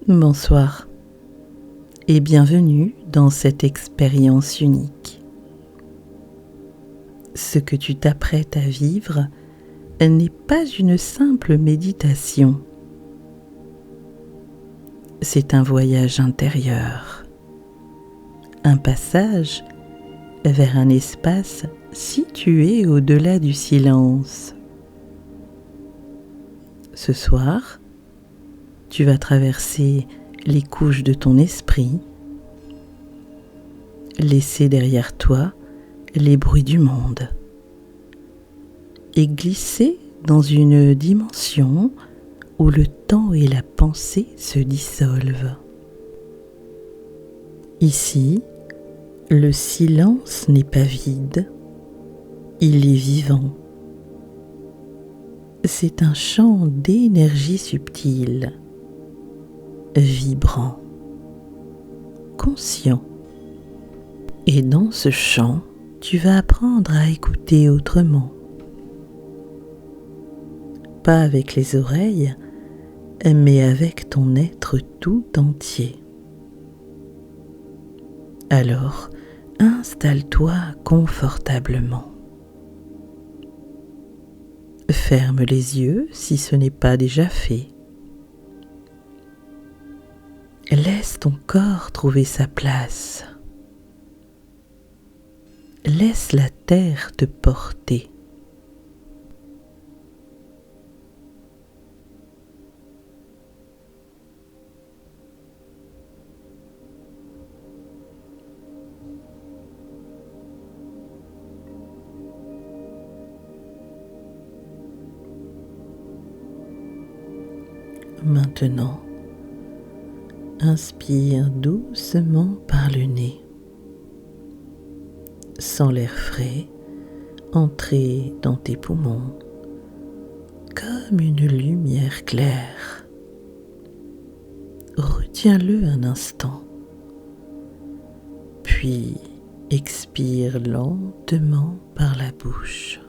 Bonsoir et bienvenue dans cette expérience unique. Ce que tu t'apprêtes à vivre n'est pas une simple méditation. C'est un voyage intérieur, un passage vers un espace situé au-delà du silence. Ce soir, tu vas traverser les couches de ton esprit, laisser derrière toi les bruits du monde et glisser dans une dimension où le temps et la pensée se dissolvent. Ici, le silence n'est pas vide, il est vivant. C'est un champ d'énergie subtile, vibrant, conscient. Et dans ce champ, tu vas apprendre à écouter autrement. Pas avec les oreilles, mais avec ton être tout entier. Alors, installe-toi confortablement. Ferme les yeux si ce n'est pas déjà fait. Laisse ton corps trouver sa place. Laisse la terre te porter. Maintenant, inspire doucement par le nez. Sens l'air frais entrer dans tes poumons comme une lumière claire. Retiens-le un instant, puis expire lentement par la bouche.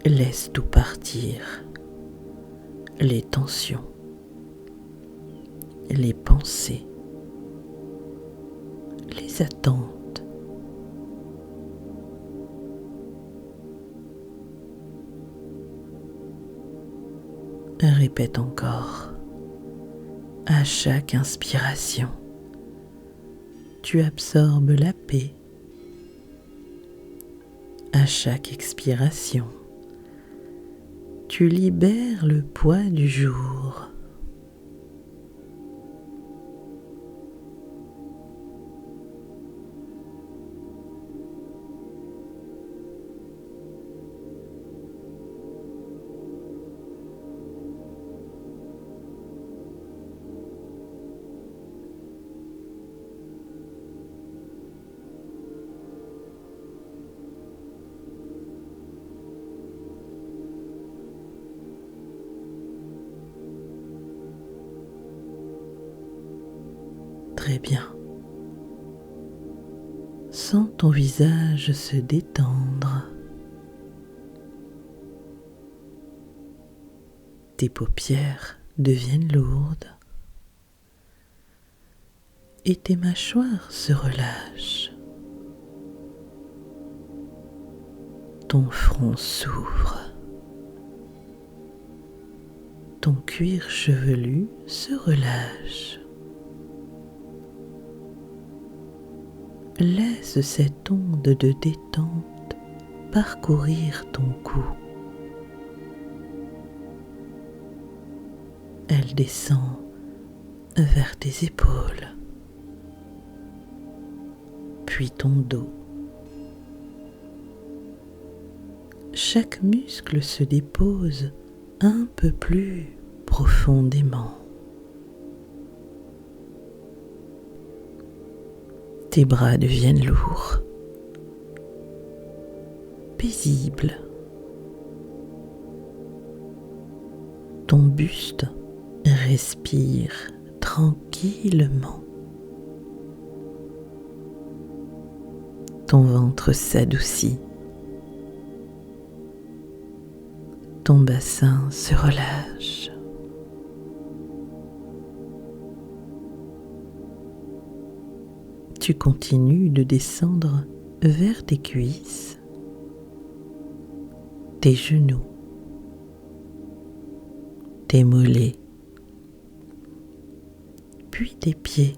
Laisse tout partir, les tensions, les pensées, les attentes. Répète encore, à chaque inspiration, tu absorbes la paix. À chaque expiration, tu libères le poids du jour. Très bien. Sens ton visage se détendre. Tes paupières deviennent lourdes et tes mâchoires se relâchent. Ton front s'ouvre. Ton cuir chevelu se relâche. Laisse cette onde de détente parcourir ton cou. Elle descend vers tes épaules, puis ton dos. Chaque muscle se dépose un peu plus profondément. Tes bras deviennent lourds, paisibles. Ton buste respire tranquillement. Ton ventre s'adoucit. Ton bassin se relâche. Tu continues de descendre vers tes cuisses, tes genoux, tes mollets, puis tes pieds.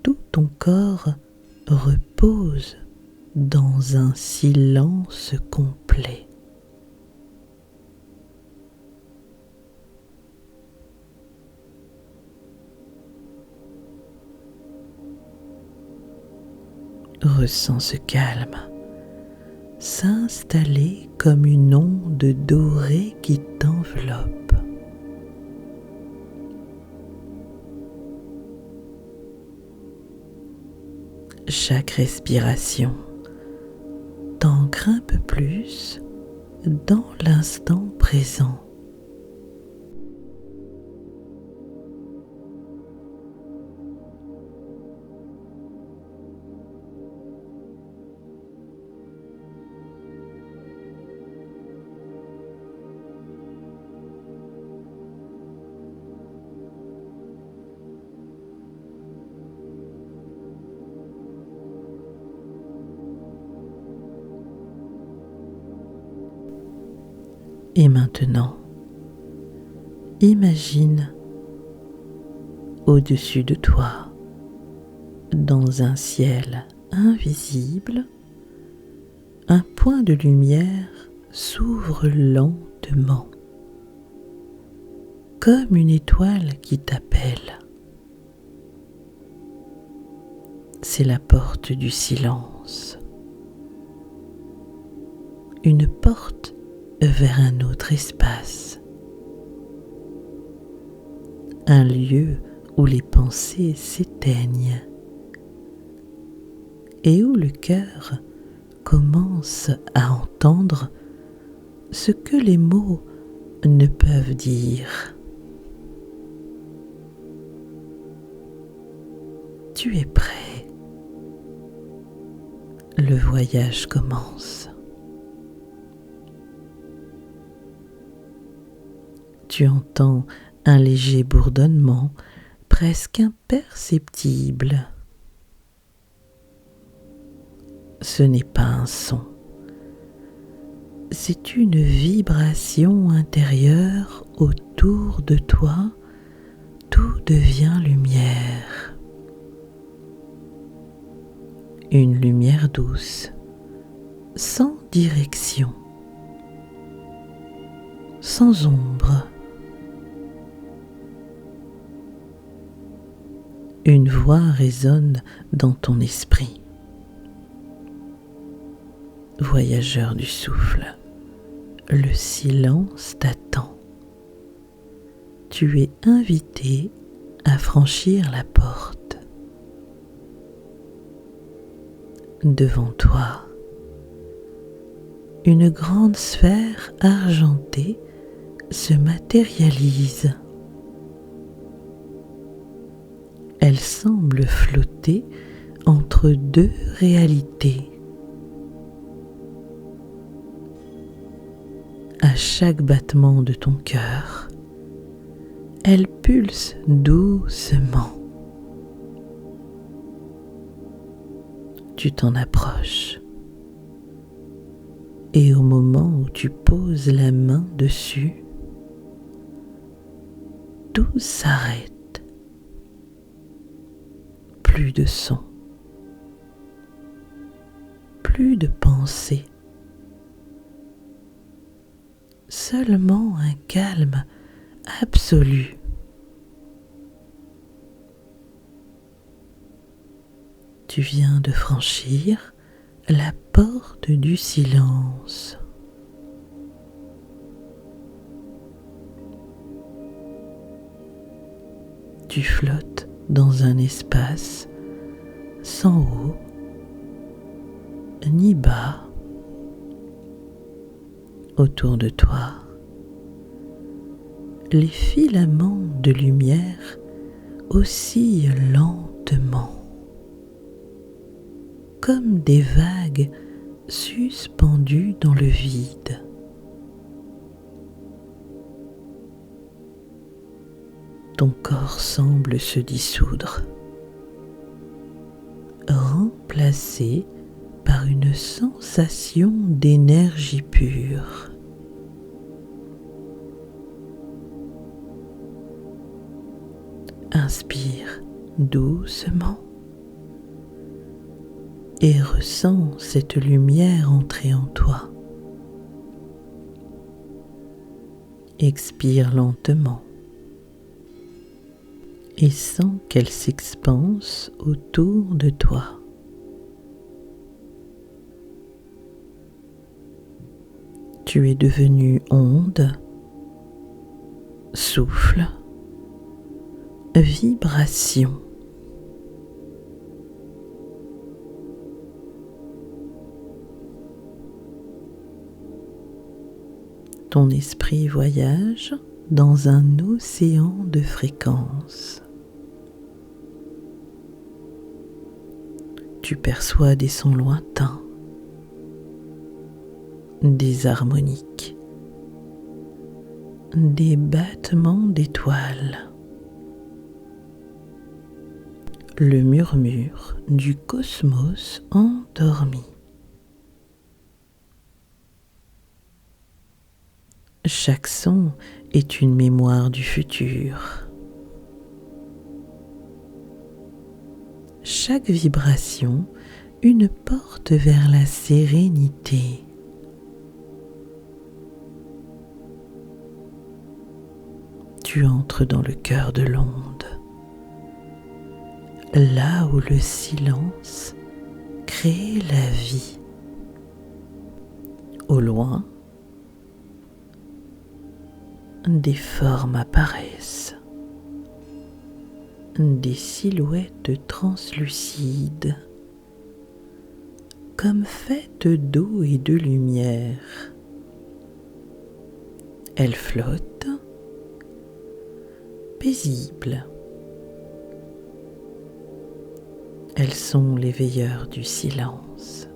Tout ton corps repose dans un silence complet. Ressens ce calme s'installer comme une onde dorée qui t'enveloppe. Chaque respiration t'ancre un peu plus dans l'instant présent. Et maintenant, imagine au-dessus de toi, dans un ciel invisible, un point de lumière s'ouvre lentement, comme une étoile qui t'appelle. C'est la porte du silence, une porte vers un autre espace, un lieu où les pensées s'éteignent et où le cœur commence à entendre ce que les mots ne peuvent dire. Tu es prêt. Le voyage commence. Tu entends un léger bourdonnement, presque imperceptible. Ce n'est pas un son, c'est une vibration intérieure autour de toi. Tout devient lumière. Une lumière douce, sans direction, sans ombre. Une voix résonne dans ton esprit. Voyageur du souffle, le silence t'attend. Tu es invité à franchir la porte. Devant toi, une grande sphère argentée se matérialise. Elle semble flotter entre deux réalités. À chaque battement de ton cœur, elle pulse doucement. Tu t'en approches et au moment où tu poses la main dessus, tout s'arrête. Plus de son, plus de pensée, seulement un calme absolu. Tu viens de franchir la porte du silence. Tu flottes dans un espace sans haut ni bas. Autour de toi, les filaments de lumière oscillent lentement, comme des vagues vague suspendue dans le vide. Ton corps semble se dissoudre, remplacé par une sensation d'énergie pure. Inspire doucement et ressens cette lumière entrer en toi. Expire lentement et sens qu'elle s'expanse autour de toi. Tu es devenu onde, souffle, vibration. Ton esprit voyage dans un océan de fréquences. Tu perçois des sons lointains, des harmoniques, des battements d'étoiles, le murmure du cosmos endormi. Chaque son est une mémoire du futur. Chaque vibration, une porte vers la sérénité. Tu entres dans le cœur de l'onde, là où le silence crée la vie. Au loin, des formes apparaissent, des silhouettes translucides, comme faites d'eau et de lumière. Elles flottent, paisibles. Elles sont les veilleurs du silence,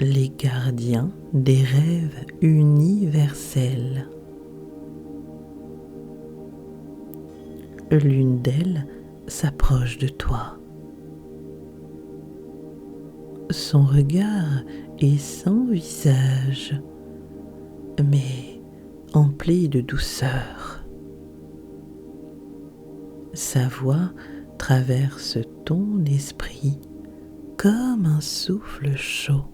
les gardiens des rêves universels. L'une d'elles s'approche de toi. Son regard est sans visage, mais empli de douceur. Sa voix traverse ton esprit comme un souffle chaud.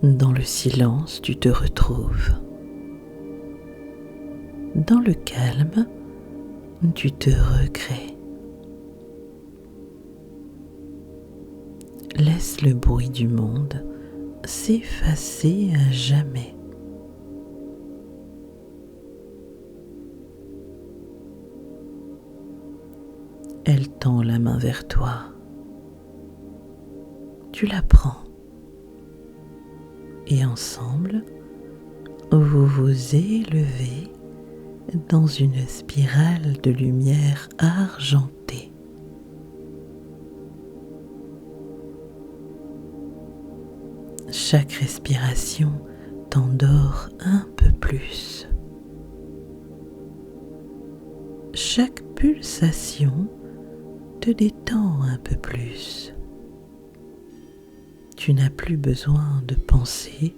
Dans le silence, tu te retrouves. Dans le calme, tu te recrées. Laisse le bruit du monde s'effacer à jamais. Elle tend la main vers toi. Tu la prends. Et ensemble, vous vous élevez dans une spirale de lumière argentée. Chaque respiration t'endort un peu plus. Chaque pulsation te détend un peu plus. Tu n'as plus besoin de penser,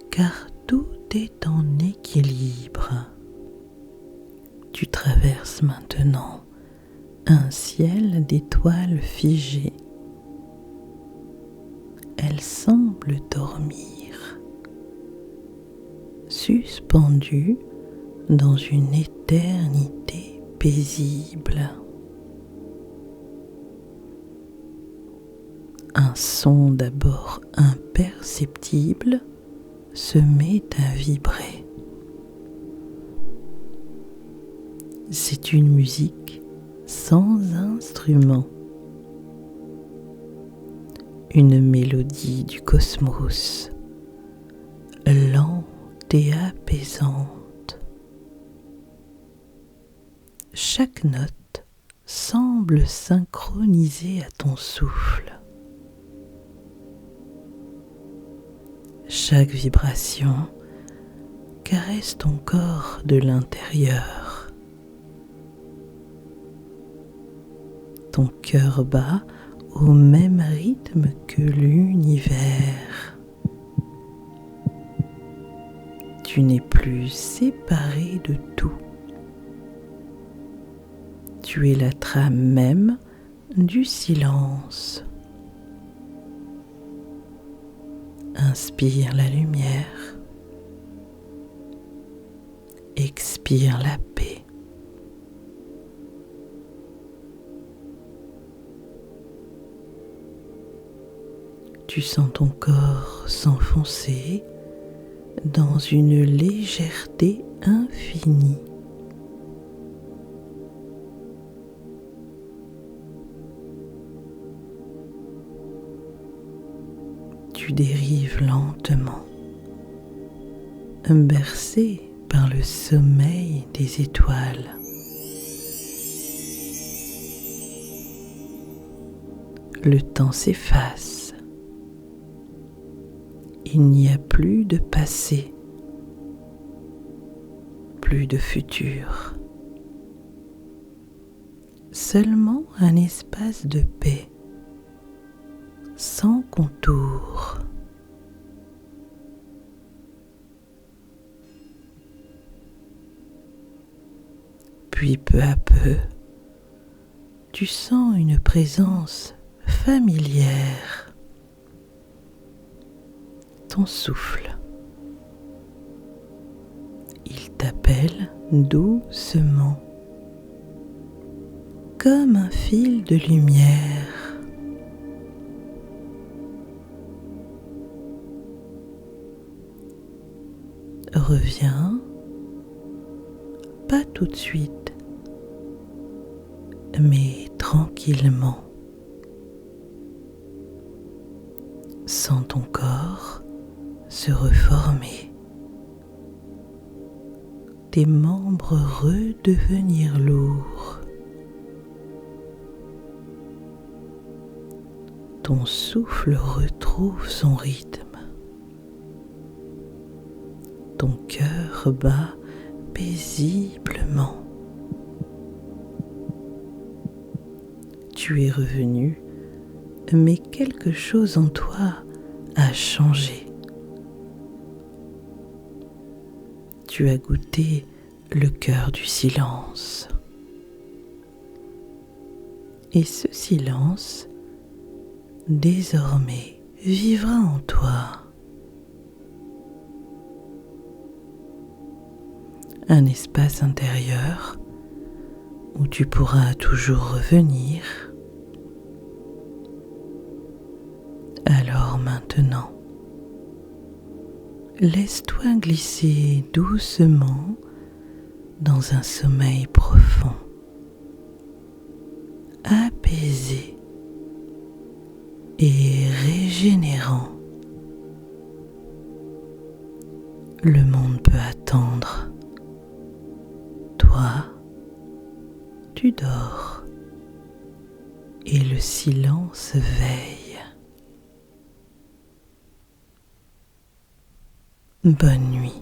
car tout est en équilibre. Tu traverses maintenant un ciel d'étoiles figées. Elles semblent dormir, suspendues dans une éternité paisible. Un son d'abord imperceptible imperceptible se met à vibrer. C'est une musique sans instrument, une mélodie du cosmos, lente et apaisante. Chaque note semble synchronisée à ton souffle. Chaque vibration caresse ton corps de l'intérieur. Ton cœur bat au même rythme que l'univers. Tu n'es plus séparé de tout. Tu es la trame même du silence. Inspire la lumière. Expire la paix. Tu sens ton corps s'enfoncer dans une légèreté infinie. Tu dérives lentement, bercé par le sommeil des étoiles. Le temps s'efface. Il n'y a plus de passé, plus de futur. Seulement un espace de paix, sans contour. Puis peu à peu, tu sens une présence familière. Ton souffle. Il t'appelle doucement, comme un fil de lumière. Reviens, pas tout de suite, mais tranquillement. Sens ton corps se reformer, tes membres redevenir lourds, ton souffle retrouve son rythme, ton cœur bat paisiblement. Tu es revenu, mais quelque chose en toi a changé. Tu as goûté le cœur du silence. Et ce silence, désormais, vivra en toi. Un espace intérieur où tu pourras toujours revenir. Alors maintenant, laisse-toi glisser doucement dans un sommeil profond, apaisé et régénérant. Le monde peut attendre. Toi, tu dors et le silence veille. Bonne nuit.